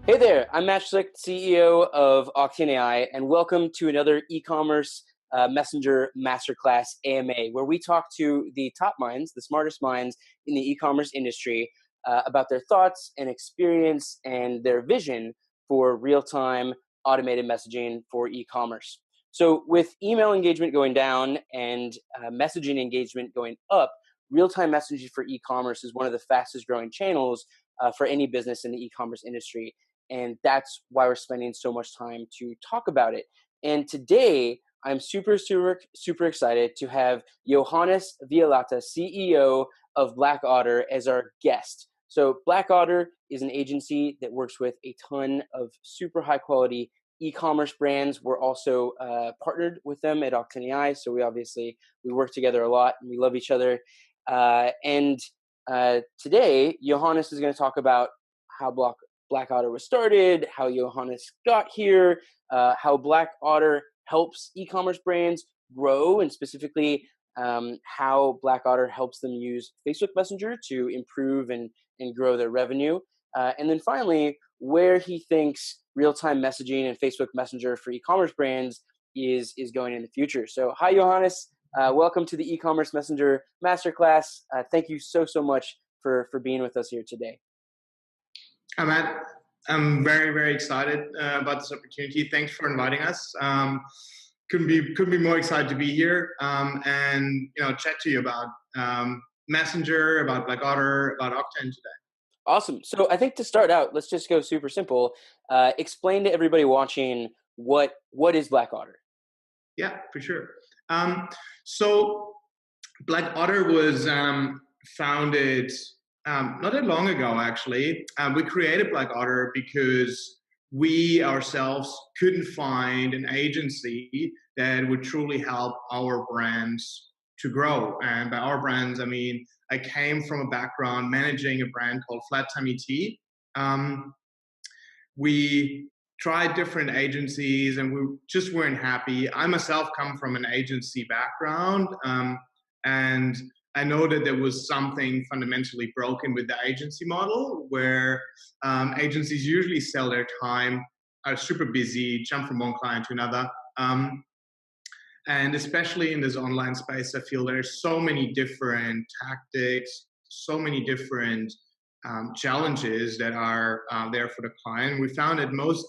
Hey there, I'm Shlicht, CEO of Octane, and welcome to another e-commerce messenger masterclass AMA, where we talk to the top minds, the smartest minds in the e-commerce industry about their thoughts and experience and their vision for real-time automated messaging for e-commerce. So with email engagement going down and messaging engagement going up, real-time messaging for e-commerce is one of the fastest growing channels for any business in the e-commerce industry. And that's why we're spending so much time to talk about it. And today, I'm super excited to have Johannes Weirather, CEO of Black Otter, as our guest. So Black Otter is an agency that works with a ton of super high quality e-commerce brands. We're also partnered with them at Octane, so we work together a lot and we love each other. And today, Johannes is going to talk about how Black Otter was started, how Johannes got here, how Black Otter helps e-commerce brands grow, and specifically how Black Otter helps them use Facebook Messenger to improve and grow their revenue. And then finally, where he thinks real-time messaging and Facebook Messenger for e-commerce brands is going in the future. So hi, Johannes. Welcome to the e-commerce messenger masterclass. Thank you so much for being with us here today. Hi, Matt. I'm very, very excited about this opportunity. Thanks for inviting us. Couldn't be more excited to be here and chat to you about Messenger, about Black Otter, about Octane today. Awesome. So I think to start out, let's just go super simple. Explain to everybody watching what is Black Otter. Yeah, for sure. So Black Otter was founded not that long ago, actually. We created Black Otter because we ourselves couldn't find an agency that would truly help our brands to grow. And by our brands, I mean, I came from a background managing a brand called Flat Tummy Tea. We tried different agencies and we just weren't happy. I myself come from an agency background, and I know that there was something fundamentally broken with the agency model where agencies usually sell their time, are super busy, jump from one client to another. And especially in this online space, I feel there's so many different tactics, so many different challenges that are there for the client. We found that most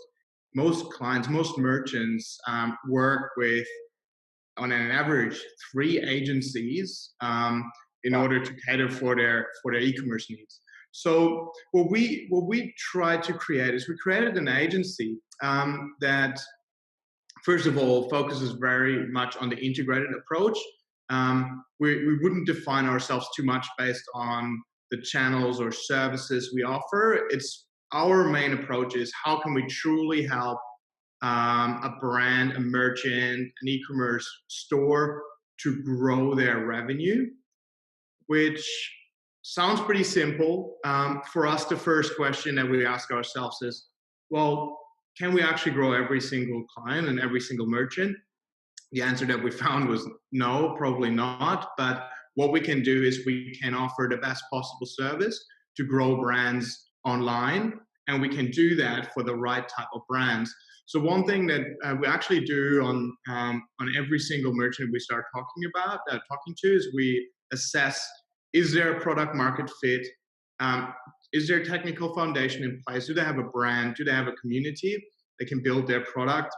clients, most merchants work with, on an average, 3 agencies in order to cater for their e-commerce needs. So what we tried to create is we created an agency that, first of all, focuses very much on the integrated approach. We wouldn't define ourselves too much based on the channels or services we offer. Our main approach is how can we truly help a brand, a merchant, an e-commerce store to grow their revenue, which sounds pretty simple. For us, the first question that we ask ourselves is, well, can we actually grow every single client and every single merchant? The answer that we found was no, probably not. But what we can do is we can offer the best possible service to grow brands online, and we can do that for the right type of brands. So one thing that we actually do on every single merchant we start talking to is we assess, is there a product market fit? Is there a technical foundation in place? Do they have a brand? Do they have a community they can build their product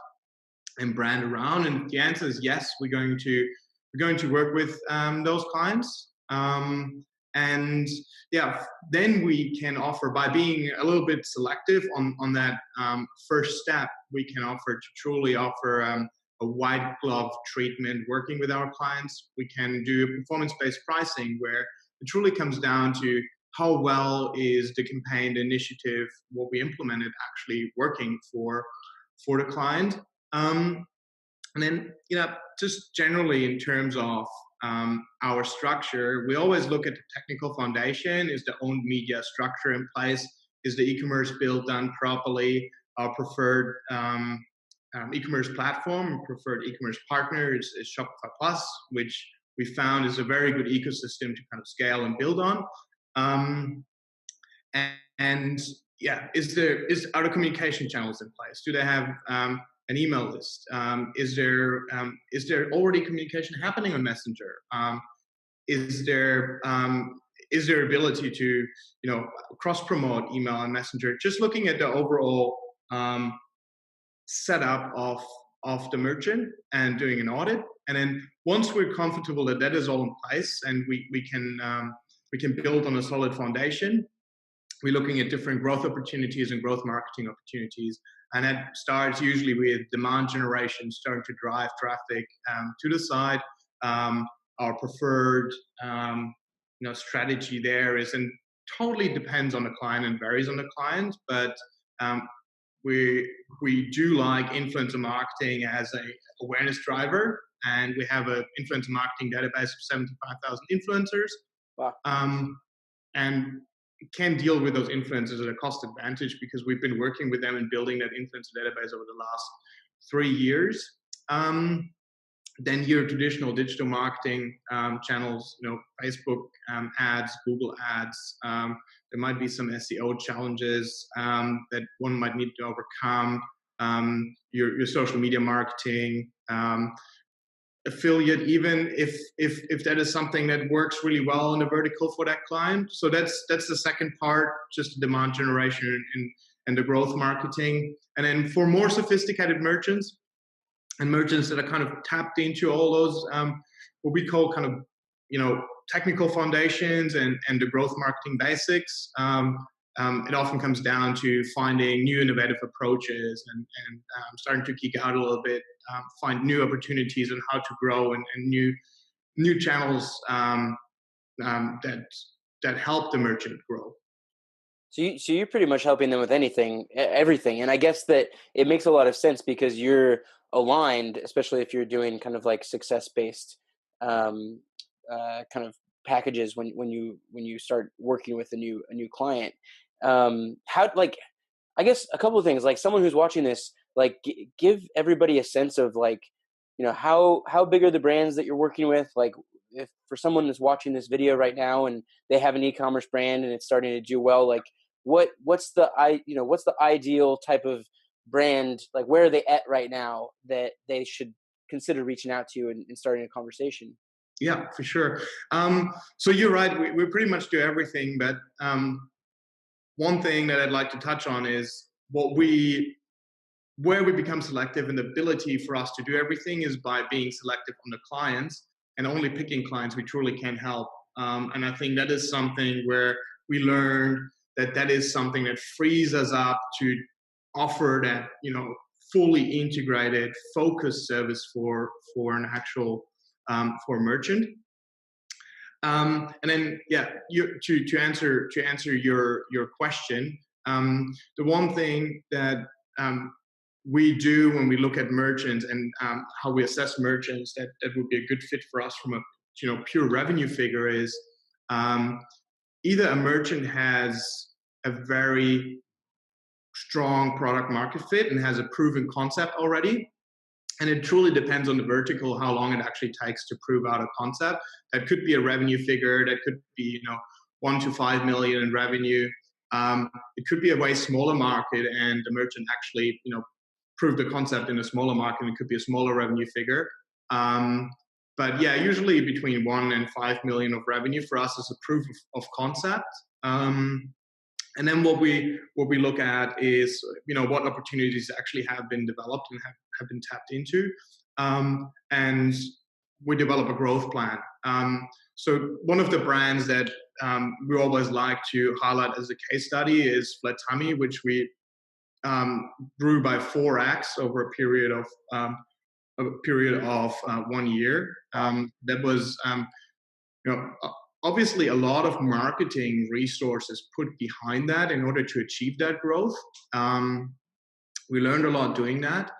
and brand around? And the answer is yes. We're going to work with those clients. And yeah, then we can offer, by being a little bit selective on that first step, we can offer to truly offer a white glove treatment working with our clients. We can do performance-based pricing where it truly comes down to how well is the campaign, the initiative, what we implemented actually working for the client. And then, just generally in terms of our structure, we always look at the technical foundation. Is the owned media structure in place? Is the e-commerce build done properly? Our preferred e-commerce platform, preferred e-commerce partner is Shopify Plus, which we found is a very good ecosystem to kind of scale and build on. And are the communication channels in place? Do they have an email list? Is there already communication happening on Messenger? Is there ability to cross promote email and Messenger? Just looking at the overall setup of the merchant and doing an audit, and then once we're comfortable that that is all in place and we can build on a solid foundation, we're looking at different growth opportunities and growth marketing opportunities. And that starts usually with demand generation, starting to drive traffic to the site. Our preferred strategy there is, and totally depends on the client and varies on the client, but we do like influencer marketing as a awareness driver, and we have an influencer marketing database of 75,000 influencers. Wow. And can deal with those influencers at a cost advantage because we've been working with them and building that influencer database over the last 3 years. Then your traditional digital marketing channels, Facebook ads, Google ads. There might be some SEO challenges that one might need to overcome. Your social media marketing, affiliate, even if that is something that works really well in the vertical for that client. So that's the second part, just the demand generation and the growth marketing. And then for more sophisticated merchants and merchants that are kind of tapped into all those what we call kind of technical foundations and the growth marketing basics, it often comes down to finding new innovative approaches and starting to geek out a little bit, find new opportunities on how to grow and new channels that help the merchant grow. So you're pretty much helping them with everything. And I guess that it makes a lot of sense because you're aligned, especially if you're doing kind of like success-based kind of packages when you start working with a new client. I guess a couple of things, like someone who's watching this, like give everybody a sense of like, how big are the brands that you're working with? Like if for someone that's watching this video right now and they have an e-commerce brand and it's starting to do well, like what's the ideal type of brand? Like where are they at right now that they should consider reaching out to and starting a conversation? Yeah, for sure. So you're right. We pretty much do everything, but one thing that I'd like to touch on is where we become selective, and the ability for us to do everything is by being selective on the clients and only picking clients we truly can help. And I think that is something where we learned that is something that frees us up to offer that, fully integrated, focused service for an actual for a merchant. And then, to answer your question, the one thing that we do when we look at merchants and how we assess merchants that would be a good fit for us from a pure revenue figure is either a merchant has a very strong product market fit and has a proven concept already. And it truly depends on the vertical, how long it actually takes to prove out a concept. That could be a revenue figure. That could be, 1 to 5 million in revenue. It could be a way smaller market and the merchant actually, proved the concept in a smaller market. And it could be a smaller revenue figure. But yeah, usually between 1 and 5 million of revenue for us is a proof of concept. And then what we look at is, what opportunities actually have been developed and have been tapped into. And we develop a growth plan. So one of the brands that we always like to highlight as a case study is Flat Tummy, which we grew by 4x over a period of 1 year. That was, obviously a lot of marketing resources put behind that in order to achieve that growth. We learned a lot doing that.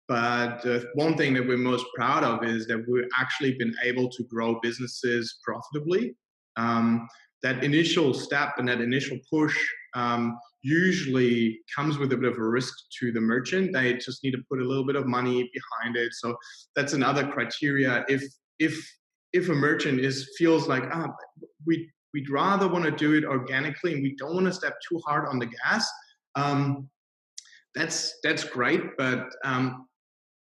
But the one thing that we're most proud of is that we've actually been able to grow businesses profitably. That initial step and that initial push usually comes with a bit of a risk to the merchant. They just need to put a little bit of money behind it. So that's another criteria. If a merchant feels like we we'd rather want to do it organically, and we don't want to step too hard on the gas. That's great, but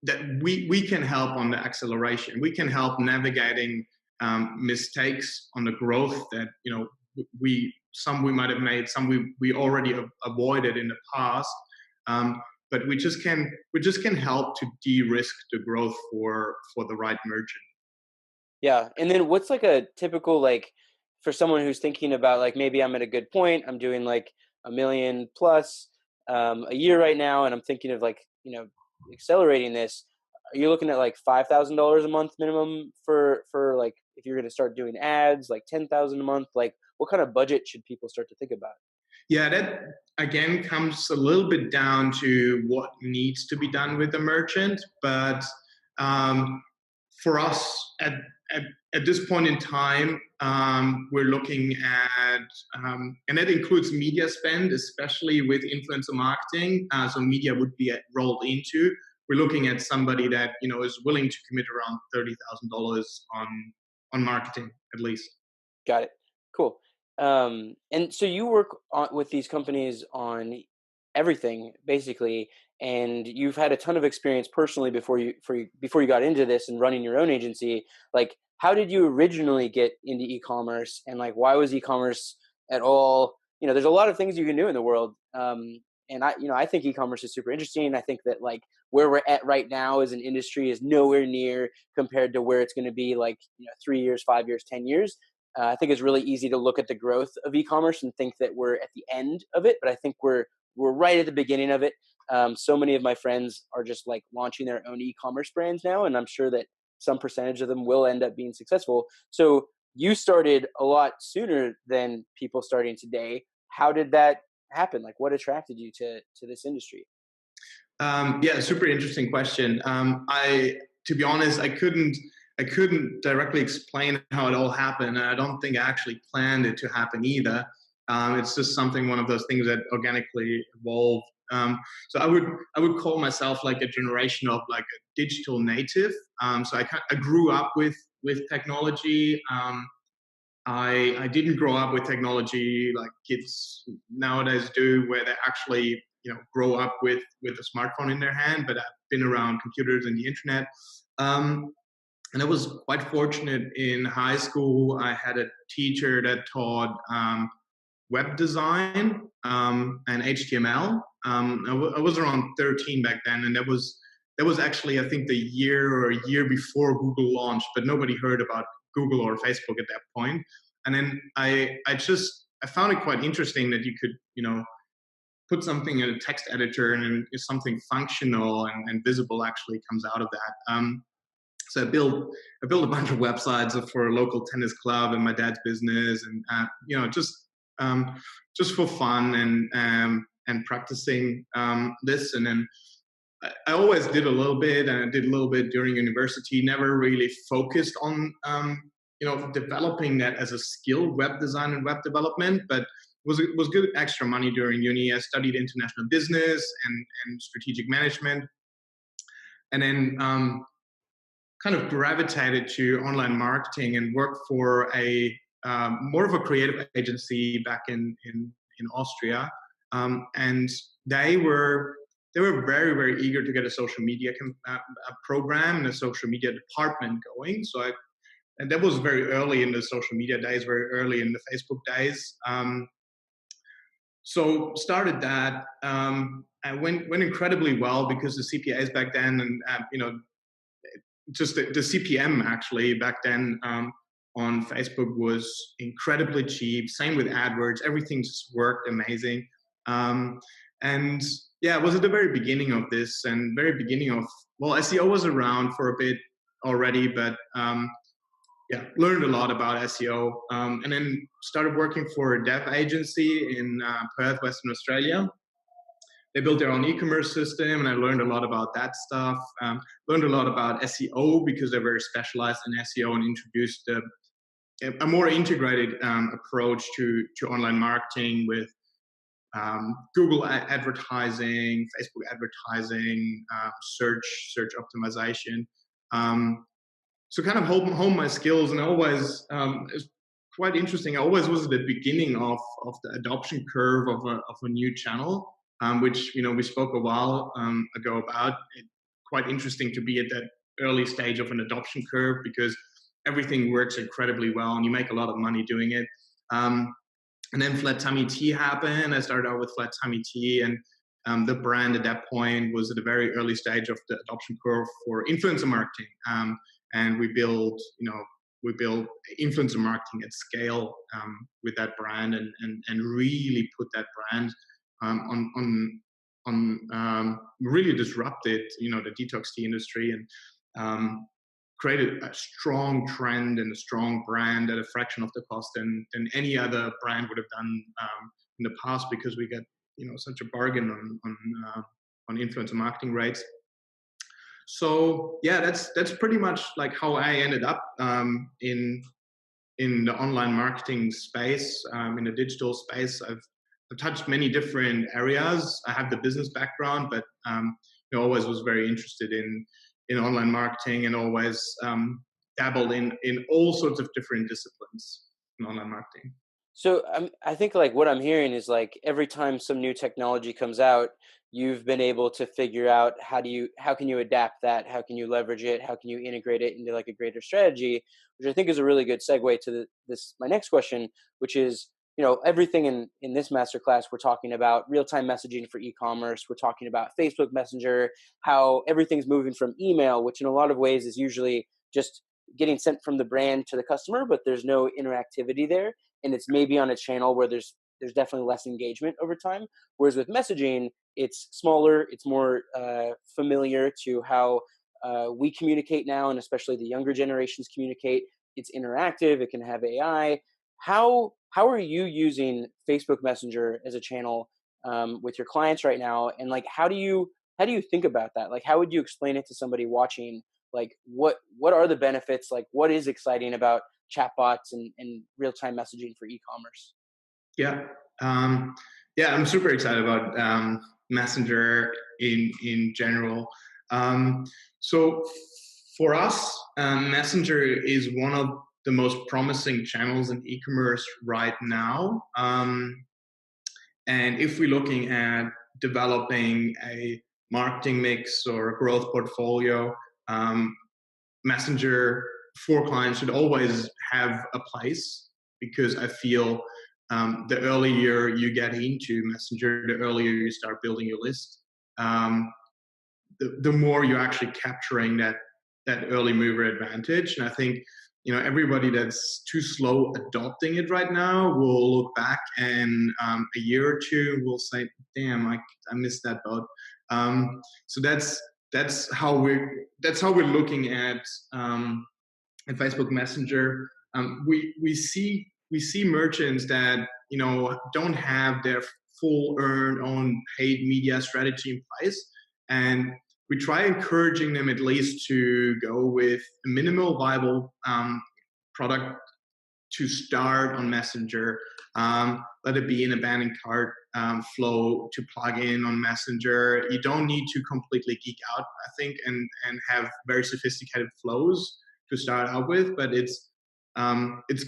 that we can help on the acceleration. We can help navigating mistakes on the growth that we might have made, some we already avoided in the past. But we just can help to de-risk the growth for the right merchant. Yeah. And then what's like a typical, like, for someone who's thinking about, like, maybe I'm at a good point, I'm doing like 1 million plus a year right now, and I'm thinking of, like, accelerating this. Are you looking at like $5,000 a month minimum for like, if you're going to start doing ads, like 10,000 a month? Like, what kind of budget should people start to think about? Yeah, that again comes a little bit down to what needs to be done with the merchant. But for us at this point in time, we're looking at, and that includes media spend, especially with influencer marketing. So media would be rolled into. We're looking at somebody that is willing to commit around $30,000 on marketing at least. Got it. Cool. And so you work with these companies on everything basically, and you've had a ton of experience personally before you got into this and running your own agency. Like, how did you originally get into e-commerce, and like, why was e-commerce at all? There's a lot of things you can do in the world. And I think e-commerce is super interesting. I think that, like, where we're at right now as an industry is nowhere near compared to where it's going to be, like, 3 years, 5 years, 10 years. I think it's really easy to look at the growth of e-commerce and think that we're at the end of it, but I think we're right at the beginning of it. So many of my friends are just like launching their own e-commerce brands now, and I'm sure that some percentage of them will end up being successful. So you started a lot sooner than people starting today. How did that happen? Like, what attracted you to this industry? Yeah, super interesting question. To be honest, I couldn't directly explain how it all happened, and I don't think I actually planned it to happen either. It's just one of those things that organically evolved. So I would call myself like a generation of like a digital native. So I grew up with technology. I didn't grow up with technology like kids nowadays do, where they actually grow up with a smartphone in their hand. But I've been around computers and the internet. And I was quite fortunate in high school. I had a teacher that taught web design and HTML. I was around 13 back then, and that was actually, I think, the year or a year before Google launched, but nobody heard about Google or Facebook at that point. And then I found it quite interesting that you could put something in a text editor, and something functional and visible actually comes out of that. So I built a bunch of websites for a local tennis club and my dad's business, and just for fun and practicing this. And then I always did a little bit, and I did a little bit during university. Never really focused on developing that as a skill, web design and web development, but was good extra money during uni. I studied international business and strategic management, and then kind of gravitated to online marketing and worked for a more of a creative agency back in Austria, and they were very, very eager to get a social media program and a social media department going. And that was very early in the social media days, very early in the Facebook days. So started that, and went incredibly well because the CPAs back then, and just the CPM actually back then on Facebook was incredibly cheap. Same with AdWords, everything just worked amazing. And yeah, it was at the very beginning of this, and very beginning of, well, SEO was around for a bit already, but yeah, learned a lot about SEO, and then started working for a dev agency in Perth, Western Australia. They built their own e-commerce system, and I learned a lot about that stuff. Learned a lot about SEO because they're very specialized in SEO, and introduced a more integrated approach to online marketing with Google advertising, Facebook advertising, search optimization. So kind of hone my skills, and always quite interesting. I always was at the beginning of the adoption curve of a new channel, which we spoke a while ago about. Quite interesting to be at that early stage of an adoption curve because everything works incredibly well and you make a lot of money doing it. And then Flat Tummy Tea happened. I started out with Flat Tummy Tea, and the brand at that point was at a very early stage of the adoption curve for influencer marketing. And we built influencer marketing at scale with that brand, and really put that brand really disrupted the detox tea industry, and created a strong trend and a strong brand at a fraction of the cost than any other brand would have done in the past, because we get such a bargain on influencer marketing rates. So yeah, that's pretty much like how I ended up in the online marketing space, in the digital space. I've touched many different areas. I have the business background, but always was very interested in online marketing, and always dabbled in all sorts of different disciplines in online marketing. So I think like what I'm hearing is like every time some new technology comes out, you've been able to figure out how can you adapt that, how can you leverage it, how can you integrate it into like a greater strategy, which I think is a really good segue to this my next question, which is everything in this masterclass we're talking about real-time messaging for e-commerce. We're talking about Facebook Messenger, how everything's moving from email, which in a lot of ways is usually just getting sent from the brand to the customer, but there's no interactivity there, and it's maybe on a channel where there's definitely less engagement over time. Whereas with messaging, it's smaller, it's more familiar to how we communicate now, and especially the younger generations communicate. It's interactive. It can have AI. How are you using Facebook Messenger as a channel with your clients right now? And like, how do you think about that? Like, how would you explain it to somebody watching? Like, what are the benefits? Like, what is exciting about chatbots and real time messaging for e-commerce? Yeah, I'm super excited about Messenger in general. So for us, Messenger is one of the most promising channels in e-commerce right now. And if we're looking at developing a marketing mix or a growth portfolio, Messenger for clients should always have a place, because I feel the earlier you get into Messenger, the earlier you start building your list, the more you're actually capturing that early mover advantage. And I think everybody that's too slow adopting it right now will look back, and a year or two will say, "Damn, I missed that boat." So that's how we're looking at Facebook Messenger. We see merchants that don't have their full earned own paid media strategy in place, and we try encouraging them at least to go with a minimal viable product to start on Messenger. Let it be an abandoned cart flow to plug in on Messenger. You don't need to completely geek out, I think, and have very sophisticated flows to start out with, but it's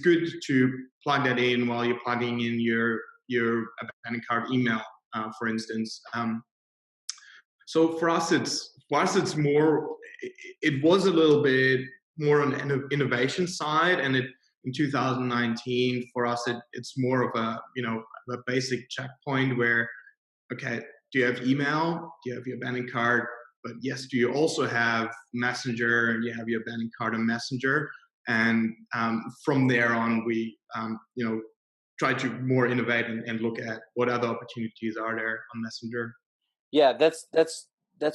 good to plug that in while you're plugging in your abandoned cart email, for instance. So for us, it's more. It was a little bit more on the innovation side, and in 2019 for us, it's more of a a basic checkpoint where, okay, do you have email? Do you have your abandoned cart? But yes, do you also have Messenger, and you have your abandoned cart on Messenger? And from there on, we try to more innovate and look at what other opportunities are there on Messenger. Yeah, that's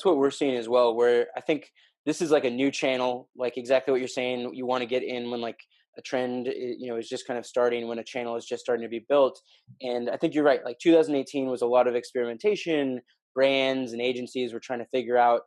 what we're seeing as well. Where I think this is like a new channel, like exactly what you're saying. You want to get in when like a trend, is just kind of starting, when a channel is just starting to be built. And I think you're right. Like 2018 was a lot of experimentation. Brands and agencies were trying to figure out,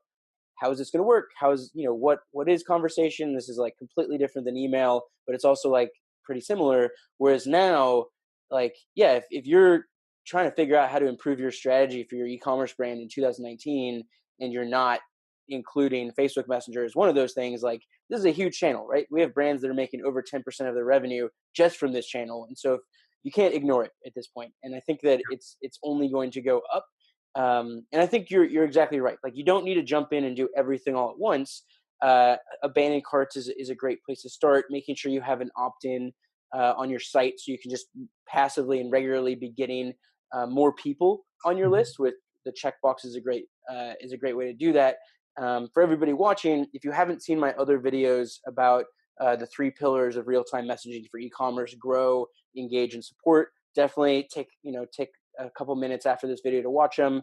how is this going to work? How is what is conversation? This is like completely different than email, but it's also like pretty similar. Whereas now, like, yeah, if you're trying to figure out how to improve your strategy for your e-commerce brand in 2019, and you're not including Facebook Messenger as one of those things, like this is a huge channel, right? We have brands that are making over 10% of their revenue just from this channel. And so you can't ignore it at this point. And I think that it's only going to go up. And I think you're exactly right. Like, you don't need to jump in and do everything all at once. Abandoned carts is a great place to start. Making sure you have an opt-in on your site, so you can just passively and regularly be getting more people on your list. With the checkbox is a great way to do that. For everybody watching, if you haven't seen my other videos about the 3 pillars of real-time messaging for e-commerce: grow, engage, and support, definitely take a couple minutes after this video to watch them.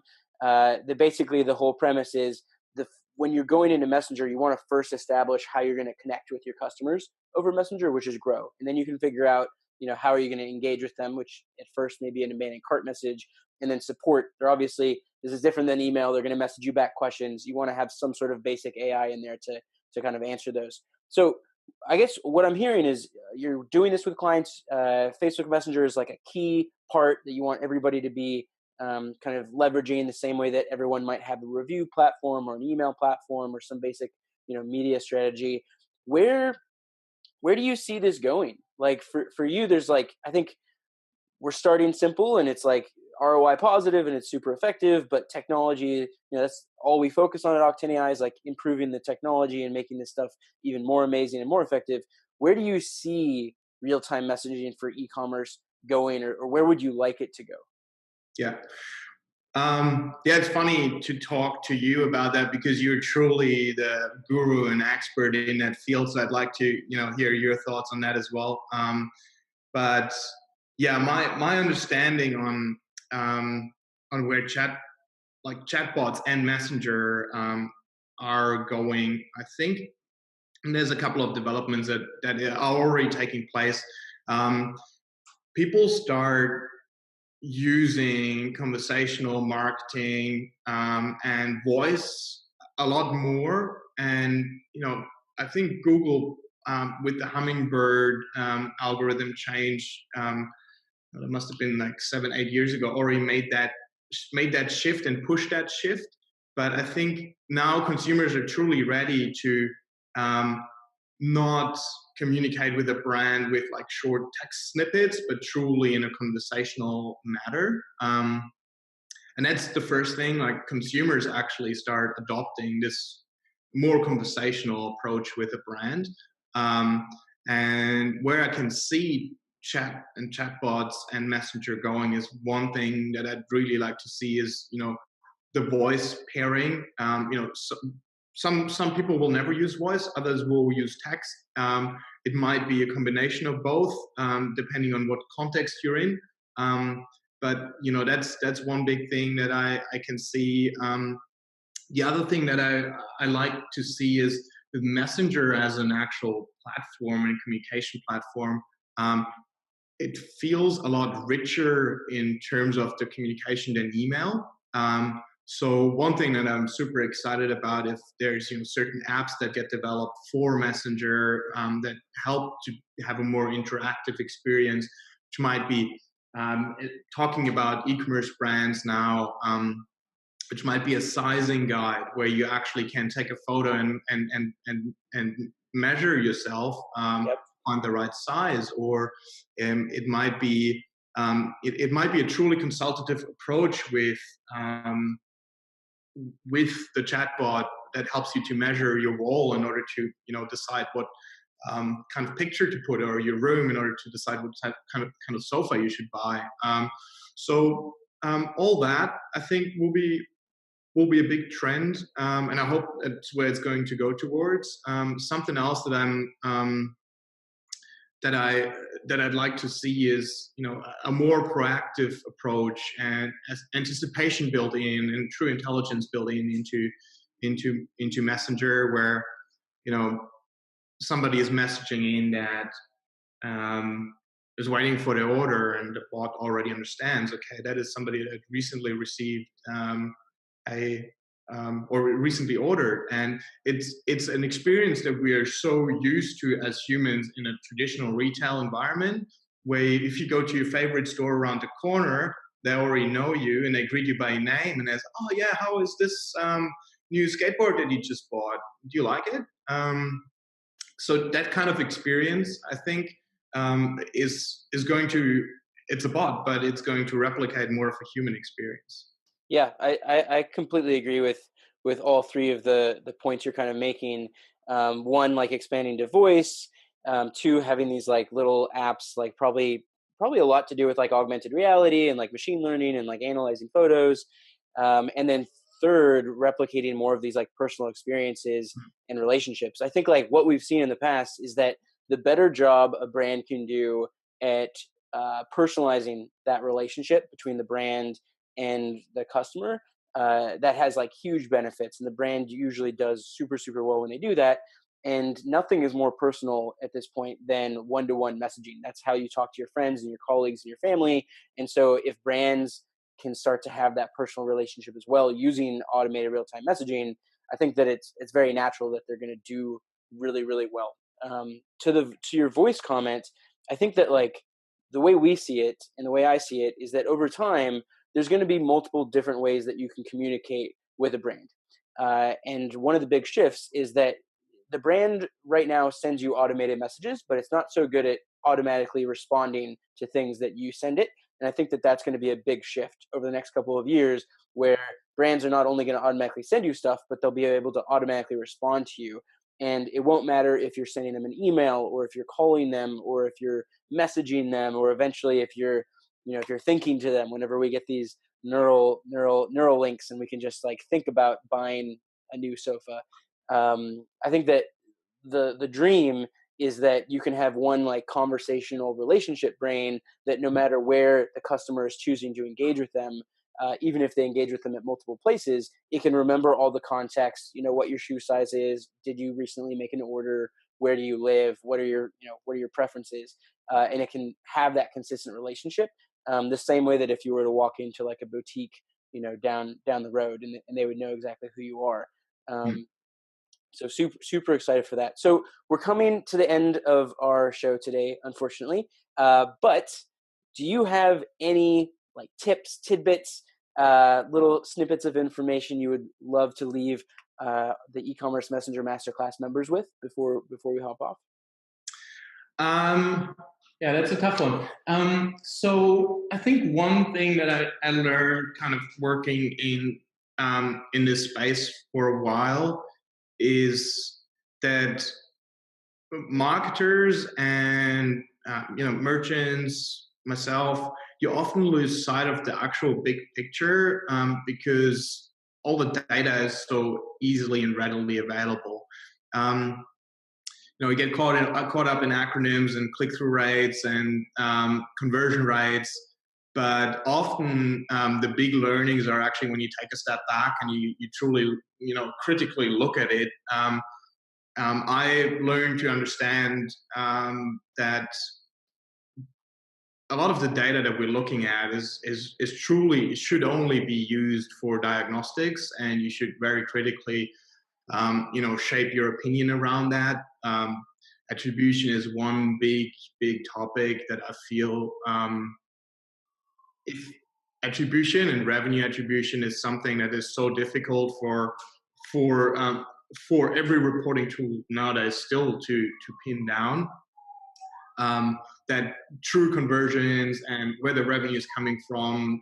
Basically, the whole premise is when you're going into Messenger, you want to first establish how you're going to connect with your customers over Messenger, which is grow. And then you can figure out, how are you going to engage with them, which at first may be an abandoned cart message. And then support. This is different than email. They're going to message you back questions. You want to have some sort of basic AI in there to kind of answer those. So I guess what I'm hearing is you're doing this with clients. Facebook Messenger is like a key part that you want everybody to be kind of leveraging, the same way that everyone might have a review platform or an email platform or some basic, media strategy. Where do you see this going? Like for you, there's I think we're starting simple and it's like ROI positive and it's super effective, but technology, that's all we focus on at Octane AI, is like improving the technology and making this stuff even more amazing and more effective. Where do you see real-time messaging for e-commerce going, or where would you like it to go? Yeah. It's funny to talk to you about that, because you're truly the guru and expert in that field. So I'd like to, hear your thoughts on that as well. But yeah, my understanding on where chatbots and Messenger are going, I think, and there's a couple of developments that are already taking place. People start using conversational marketing and voice a lot more. And, I think Google, with the Hummingbird algorithm change, it must have been like 7-8 years ago, already made that shift and pushed that shift. But I think now consumers are truly ready to not communicate with a brand with like short text snippets, but truly in a conversational manner. And that's the first thing, like consumers actually start adopting this more conversational approach with a brand. And where I can see chat and chatbots and Messenger going is, one thing that I'd really like to see is, the voice pairing. Some people will never use voice, others will use text. It might be a combination of both, depending on what context you're in. But that's one big thing that I can see. The other thing that I like to see is with Messenger as an actual platform and communication platform. It feels a lot richer in terms of the communication than email. So one thing that I'm super excited about, if there's certain apps that get developed for Messenger that help to have a more interactive experience, which might be talking about e-commerce brands now, which might be a sizing guide where you actually can take a photo and measure yourself on the right size, or it might be it might be a truly consultative approach with the chatbot that helps you to measure your wall in order to decide what kind of picture to put, or your room, in order to decide what kind of sofa you should buy. So all that, I think, will be a big trend, and I hope that's where it's going to go towards. Something else that I'd like to see is a more proactive approach, and anticipation built in, and true intelligence built in into Messenger, where somebody is messaging in that is waiting for their order, and the bot already understands, okay, that is somebody that recently received or recently ordered. And it's an experience that we are so used to as humans in a traditional retail environment, where if you go to your favorite store around the corner, they already know you and they greet you by name, and they say, oh yeah, how is this new skateboard that you just bought? Do you like it? So that kind of experience, I think, is going to, it's a bot, but it's going to replicate more of a human experience. Yeah, I completely agree with all three of the points you're kind of making. One, like expanding to voice. Two, having these like little apps, like probably a lot to do with like augmented reality and like machine learning and like analyzing photos. And then third, replicating more of these like personal experiences and relationships. I think like what we've seen in the past is that the better job a brand can do at personalizing that relationship between the brand and the customer, that has like huge benefits, and the brand usually does super well when they do that. And nothing is more personal at this point than one-to-one messaging. That's how you talk to your friends and your colleagues and your family. And so if brands can start to have that personal relationship as well using automated real-time messaging, I think that it's very natural that they're going to do really well. To your voice comment, I think that like the way we see it and the way I see it is that over time there's going to be multiple different ways that you can communicate with a brand. And one of the big shifts is that the brand right now sends you automated messages, but it's not so good at automatically responding to things that you send it. And I think that that's going to be a big shift over the next couple of years, where brands are not only going to automatically send you stuff, but they'll be able to automatically respond to you. And it won't matter if you're sending them an email or if you're calling them or if you're messaging them, or eventually if you're, if you're thinking to them. Whenever we get these neural links and we can just like think about buying a new sofa, I think that the dream is that you can have one like conversational relationship brain that no matter where the customer is choosing to engage with them, even if they engage with them at multiple places, it can remember all the context. What your shoe size is. Did you recently make an order? Where do you live? What are your preferences? And it can have that consistent relationship. The same way that if you were to walk into like a boutique, down the road, and they would know exactly who you are. So super excited for that. So we're coming to the end of our show today, unfortunately. But do you have any like tips, tidbits, little snippets of information you would love to leave the e-commerce messenger masterclass members with before we hop off? Yeah, that's a tough one. So I think one thing that I learned kind of working in this space for a while is that marketers and merchants, myself, you often lose sight of the actual big picture, because all the data is so easily and readily available. We get caught up in acronyms and click-through rates and conversion rates, but often the big learnings are actually when you take a step back and you truly critically look at it. I learned to understand that a lot of the data that we're looking at is truly should only be used for diagnostics, and you should very critically shape your opinion around that. Attribution is one big topic that I feel, if attribution and revenue attribution is something that is so difficult for every reporting tool nowadays still to pin down, that true conversions and where the revenue is coming from,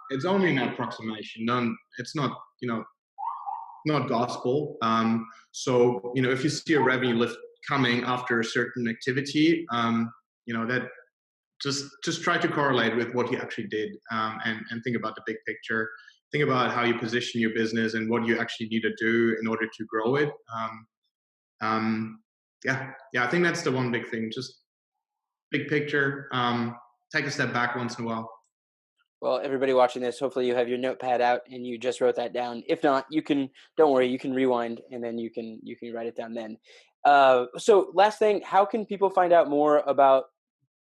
it's only an approximation. It's not not gospel. So if you see a revenue lift coming after a certain activity, that just try to correlate with what you actually did, and think about the big picture. Think about how you position your business and what you actually need to do in order to grow it. I think that's the one big thing. Just big picture. Take a step back once in a while. Well, everybody watching this, hopefully you have your notepad out and you just wrote that down. If not, don't worry, you can rewind and then you can write it down then. So last thing, how can people find out more about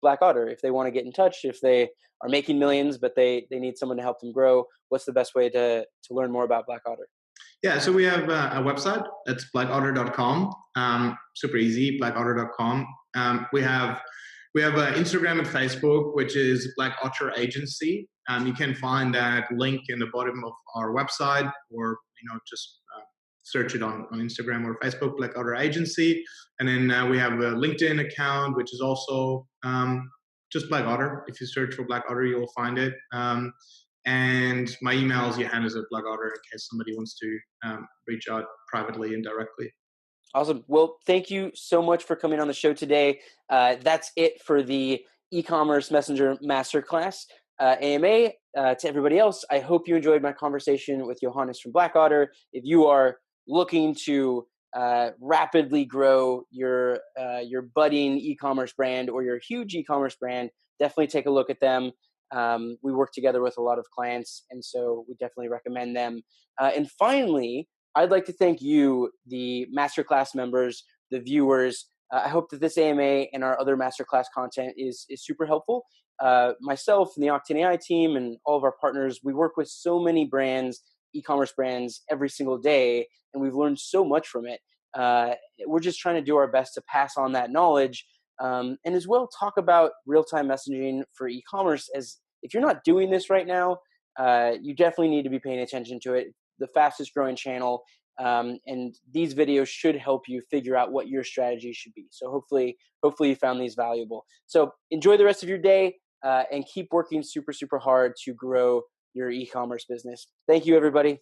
Black Otter if they want to get in touch, if they are making millions, but they need someone to help them grow? What's the best way to learn more about Black Otter? Yeah, so we have a website. That's blackotter.com. Super easy, blackotter.com. We have Instagram and Facebook, which is Black Otter Agency. You can find that link in the bottom of our website, or just search it on Instagram or Facebook, Black Otter Agency. And then we have a LinkedIn account, which is also just Black Otter. If you search for Black Otter, you'll find it. And my email is Johannes at Black Otter in case somebody wants to reach out privately and directly. Awesome. Well, thank you so much for coming on the show today. That's it for the e-commerce messenger masterclass. AMA, to everybody else, I hope you enjoyed my conversation with Johannes from Black Otter. If you are looking to rapidly grow your budding e-commerce brand or your huge e-commerce brand, definitely take a look at them. We work together with a lot of clients, and so we definitely recommend them. And finally, I'd like to thank you, the masterclass members, the viewers. I hope that this AMA and our other masterclass content is super helpful. Myself and the Octane AI team and all of our partners, we work with so many brands, e-commerce brands, every single day, and we've learned so much from it. We're just trying to do our best to pass on that knowledge, and as well talk about real-time messaging for e-commerce. As if you're not doing this right now, you definitely need to be paying attention to it. The fastest growing channel, and these videos should help you figure out what your strategy should be. So hopefully you found these valuable. So enjoy the rest of your day, and keep working super hard to grow your e-commerce business. Thank you, everybody.